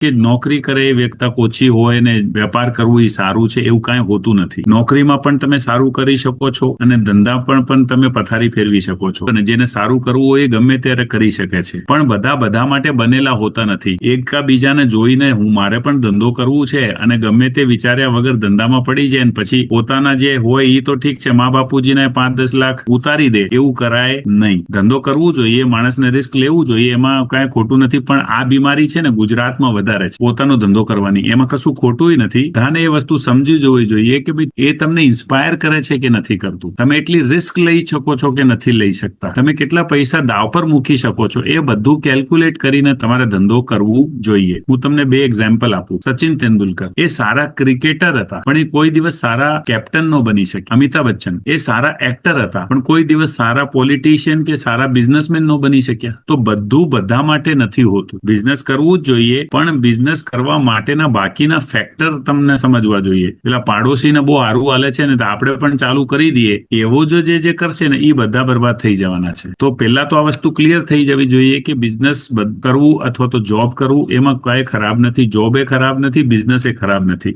કે નોકરી કરે એ વ્યક્તિ ઓછી હોય ને વેપાર કરવું એ સારું છે એવું કાંઈ હોતું નથી. નોકરીમાં પણ તમે સારું કરી શકો છો અને ધંધા પણ તમે પથારી ફેરવી શકો છો, અને જેને સારું કરવું હોય એ ગમે ત્યારે કરી શકે છે. પણ બધા માટે બનેલા હોતા નથી. એકબીજાને જોઈને હું મારે પણ ધંધો કરવું છે અને ગમે તે વિચાર્યા વગર ધંધામાં પડી જાય ને પછી પોતાના જે હોય એ તો ઠીક છે, મા બાપુજીને 5-10 લાખ ઉતારી દે એવું કરાય નહીં. ધંધો કરવું જોઈએ, માણસને રિસ્ક લેવું જોઈએ, એમાં કાંઈ ખોટું નથી. પણ આ બીમારી છે ને ગુજરાતમાં વધારે છે પોતાનો ધંધો કરવાની. એમાં કશું ખોટું નથી. બધાને એ વસ્તુ સમજી જોવી જોઈએ કે ભાઈ એ તમને ઇન્સ્પાયર કરે છે કે નથી કરતું, તમે એટલી રિસ્ક લઈ શકો છો કે નથી લઈ શકતા, તમે કેટલા પૈસા દાવ પર મૂકી શકો છો, એ બધું કેલ્ક્યુલેટ કરીને તમારે ધંધો કરવું જોઈએ. હું તમને 2 એક્ઝામ્પલ આપું. સચિન તેંડુલકર એ સારા ક્રિકેટર હતા પણ એ કોઈ દિવસ સારા કેપ્ટન નો બની શકે. અમિતાભ બચ્ચન એ સારા એક્ટર હતા પણ કોઈ દિવસ સારા પોલિટિશિયન કે સારા બિઝનેસમેન નો બની શક્યા. તો બધું બધા માટે નથી હોતું. બિઝનેસ કરવું જ જોઈએ પણ બિઝનેસ કરવા માટેના બાકીના ફેક્ટર તમને સમજવા જોઈએ. પેલા પાડોશીને બહુ સારું હાલે છે ને તો આપણે પણ ચાલુ કરી દઈએ, એવો જે કરશે ને એ બધા બરબાદ થઈ જવાના છે. તો પહેલા તો આ વસ્તુ ક્લિયર થઈ જવી જોઈએ કે બિઝનેસ કરવું અથવા તો જોબ કરવું એમાં કાંઈ ખરાબ નથી. જોબ એ ખરાબ નથી, બિઝનેસ એ ખરાબ નથી.